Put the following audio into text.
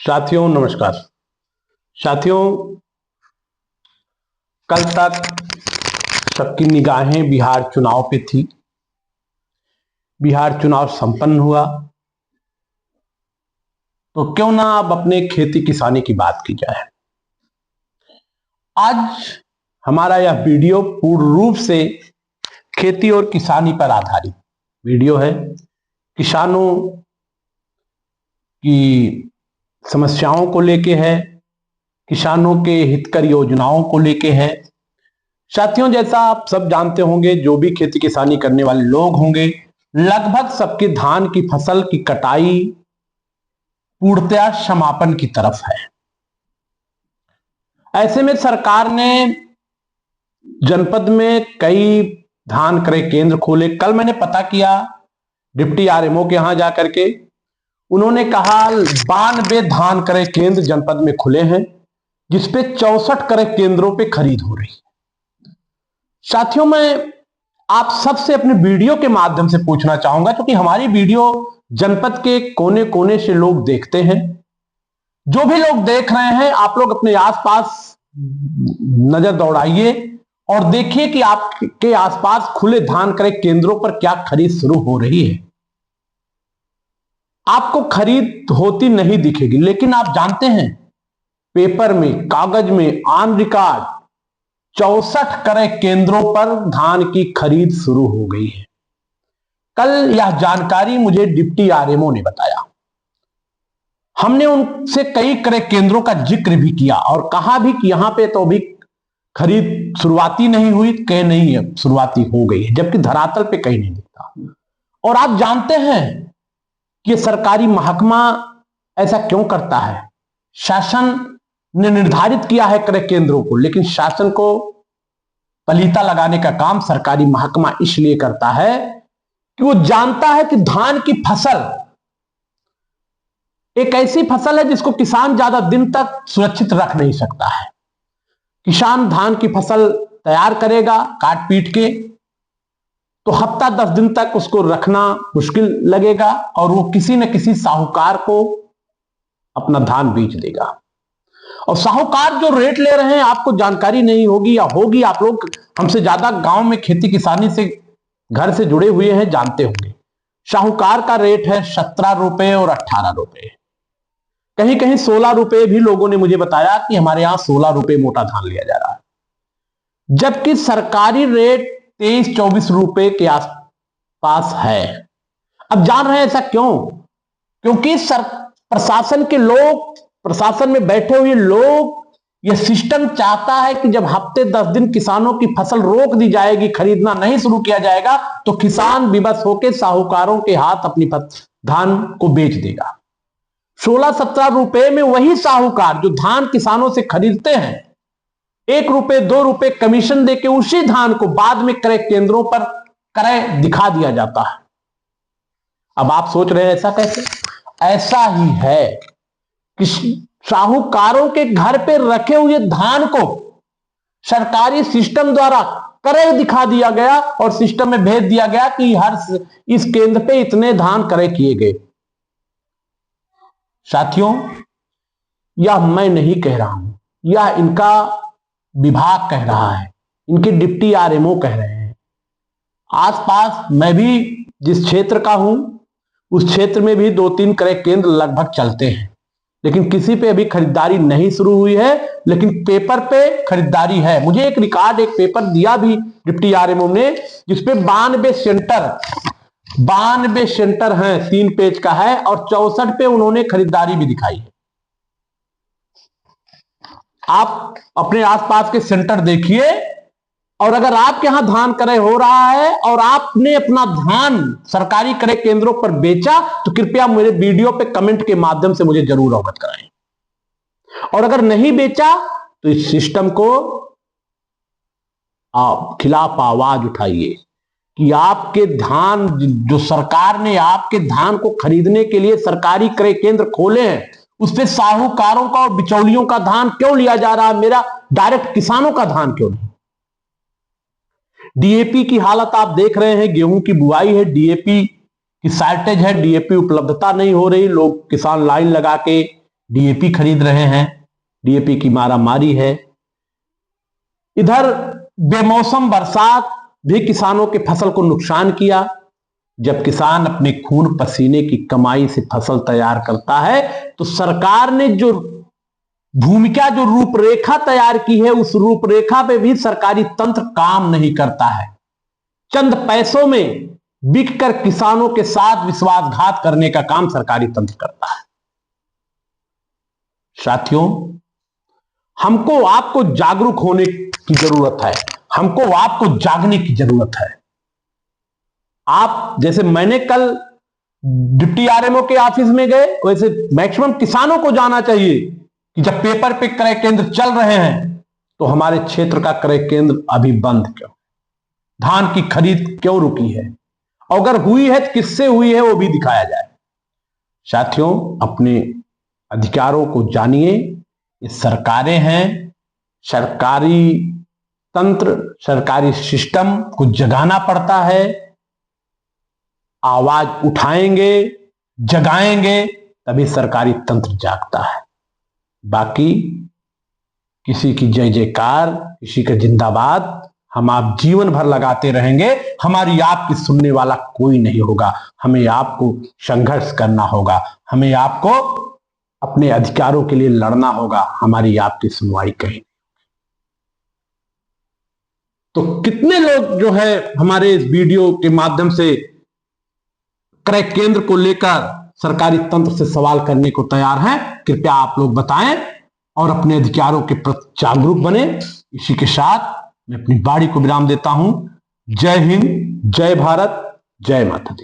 साथियों नमस्कार। साथियों, कल तक सबकी निगाहें बिहार चुनाव पे थी। बिहार चुनाव संपन्न हुआ तो क्यों ना अब अपने खेती किसानी की बात की जाए। आज हमारा यह वीडियो पूर्ण रूप से खेती और किसानी पर आधारित वीडियो है। किसानों की समस्याओं को लेके है, किसानों के हितकर योजनाओं को लेके है। साथियों, जैसा आप सब जानते होंगे, जो भी खेती किसानी करने वाले लोग होंगे, लगभग सबके धान की फसल की कटाई पूर्णतया समापन की तरफ है। ऐसे में सरकार ने जनपद में कई धान क्रय केंद्र खोले। कल मैंने पता किया डिप्टी आरएमओ के यहां जाकर के, उन्होंने कहा 92 धान क्रय केंद्र जनपद में खुले हैं, जिसपे 64 क्रय केंद्रों पे खरीद हो रही है। साथियों, मैं आप सबसे अपने वीडियो के माध्यम से पूछना चाहूंगा, क्योंकि हमारी वीडियो जनपद के कोने कोने से लोग देखते हैं। जो भी लोग देख रहे हैं, आप लोग अपने आसपास नजर दौड़ाइए और देखिए कि आपके आसपास खुले धान क्रय केंद्रों पर क्या खरीद शुरू हो रही है। आपको खरीद होती नहीं दिखेगी, लेकिन आप जानते हैं पेपर में, कागज में, ऑन रिकॉर्ड 64 क्रय केंद्रों पर धान की खरीद शुरू हो गई है। कल यह जानकारी मुझे डिप्टी आरएमओ ने बताया। हमने उनसे कई क्रय केंद्रों का जिक्र भी किया और कहा भी कि यहां पे तो अभी खरीद शुरुआती नहीं हुई, कहीं नहीं है शुरुआती हो गई है, जबकि धरातल पे कहीं नहीं दिखता। और आप जानते हैं कि सरकारी महकमा ऐसा क्यों करता है? शासन ने निर्धारित किया है क्रय केंद्रों को, लेकिन शासन को पलीता लगाने का काम सरकारी महकमा इसलिए करता है कि वो जानता है कि धान की फसल एक ऐसी फसल है जिसको किसान ज्यादा दिन तक सुरक्षित रख नहीं सकता है। किसान धान की फसल तैयार करेगा काट पीट के, तो हफ्ता 10 दिन तक उसको रखना मुश्किल लगेगा और वो किसी न किसी साहूकार को अपना धान बेच देगा। और साहूकार जो रेट ले रहे हैं, आपको जानकारी नहीं होगी या होगी, आप लोग हमसे ज्यादा गांव में खेती किसानी से घर से जुड़े हुए हैं, जानते होंगे। साहूकार का रेट है 17 रुपए और 18 रुपए, कहीं कहीं 16 रुपए भी लोगों ने मुझे बताया कि हमारे यहां 16 रुपए मोटा धान लिया जा रहा है, जबकि सरकारी रेट 23-24 रुपए के आसपास है। अब जान रहे हैं ऐसा क्यों? क्योंकि प्रशासन के लोग, प्रशासन में बैठे हुए लोग, यह सिस्टम चाहता है कि जब हफ्ते 10 दिन किसानों की फसल रोक दी जाएगी, खरीदना नहीं शुरू किया जाएगा, तो किसान विवश होकर साहूकारों के हाथ अपनी धान को बेच देगा। 16-17 रुपए में वही साहूकार जो धान किसानों से खरीदते हैं, 1 रुपए 2 रुपए कमीशन देके उसी धान को बाद में क्रय केंद्रों पर क्रय दिखा दिया जाता है। अब आप सोच रहे हैं ऐसा कैसे? ऐसा ही है कि साहूकारों के घर पे रखे हुए धान को सरकारी सिस्टम द्वारा क्रय दिखा दिया गया और सिस्टम में भेज दिया गया कि हर इस केंद्र पे इतने धान क्रय किए गए। साथियों, यह मैं नहीं कह रहा हूं, यह इनका विभाग कह रहा है, इनके डिप्टी आरएमओ कह रहे हैं। आसपास मैं भी जिस क्षेत्र का हूं, उस क्षेत्र में भी 2-3 क्रय केंद्र लगभग चलते हैं, लेकिन किसी पे अभी खरीदारी नहीं शुरू हुई है, लेकिन पेपर पे खरीदारी है। मुझे एक रिकॉर्ड, एक पेपर दिया भी डिप्टी आरएमओ ने, जिसपे 92 सेंटर हैं, 3 पेज का है, और 64 पे उन्होंने खरीदारी भी दिखाई है। आप अपने आसपास के सेंटर देखिए, और अगर आपके यहां धान क्रय हो रहा है और आपने अपना धान सरकारी क्रय केंद्रों पर बेचा, तो कृपया मेरे वीडियो पे कमेंट के माध्यम से मुझे जरूर अवगत कराएं। और अगर नहीं बेचा तो इस सिस्टम को आप खिलाफ आवाज उठाइए कि आपके धान, जो सरकार ने आपके धान को खरीदने के लिए सरकारी क्रय केंद्र खोले हैं, उस पे साहूकारों का और बिचौलियों का धान क्यों लिया जा रहा है, मेरा डायरेक्ट किसानों का धान क्यों नहीं? डीएपी की हालत आप देख रहे हैं, गेहूं की बुआई है, डीएपी की शॉर्टेज है, डीएपी उपलब्धता नहीं हो रही, लोग किसान लाइन लगा के डीएपी खरीद रहे हैं, डीएपी की मारामारी है। इधर बेमौसम बरसात भी किसानों के फसल को नुकसान किया। जब किसान अपने खून पसीने की कमाई से फसल तैयार करता है तो सरकार ने जो भूमिका, जो रूपरेखा तैयार की है, उस रूपरेखा पे भी सरकारी तंत्र काम नहीं करता है। चंद पैसों में बिककर किसानों के साथ विश्वासघात करने का काम सरकारी तंत्र करता है। साथियों, हमको आपको जागरूक होने की जरूरत है, हमको आपको जागने की जरूरत है। आप जैसे मैंने कल डिप्टी आरएमओ के ऑफिस में गए, वैसे मैक्सिमम किसानों को जाना चाहिए कि जब पेपर पे क्रय केंद्र चल रहे हैं तो हमारे क्षेत्र का क्रय केंद्र अभी बंद क्यों, धान की खरीद क्यों रुकी है, अगर हुई है तो किससे हुई है वो भी दिखाया जाए। साथियों, अपने अधिकारों को जानिए। ये सरकारें हैं, सरकारी तंत्र, सरकारी सिस्टम को जगाना पड़ता है। आवाज उठाएंगे, जगाएंगे, तभी सरकारी तंत्र जागता है। बाकी किसी की जय जयकार, किसी का जिंदाबाद हम आप जीवन भर लगाते रहेंगे, हमारी आपकी सुनने वाला कोई नहीं होगा। हमें आपको संघर्ष करना होगा, हमें आपको अपने अधिकारों के लिए लड़ना होगा, हमारी आपकी सुनवाई कहीं। तो कितने लोग जो है हमारे इस वीडियो के माध्यम से क्रय केंद्र को लेकर सरकारी तंत्र से सवाल करने को तैयार हैं? कृपया आप लोग बताएं और अपने अधिकारों के प्रति जागरूक बने। इसी के साथ मैं अपनी वाणी को विराम देता हूं। जय हिंद, जय भारत, जय माता दी।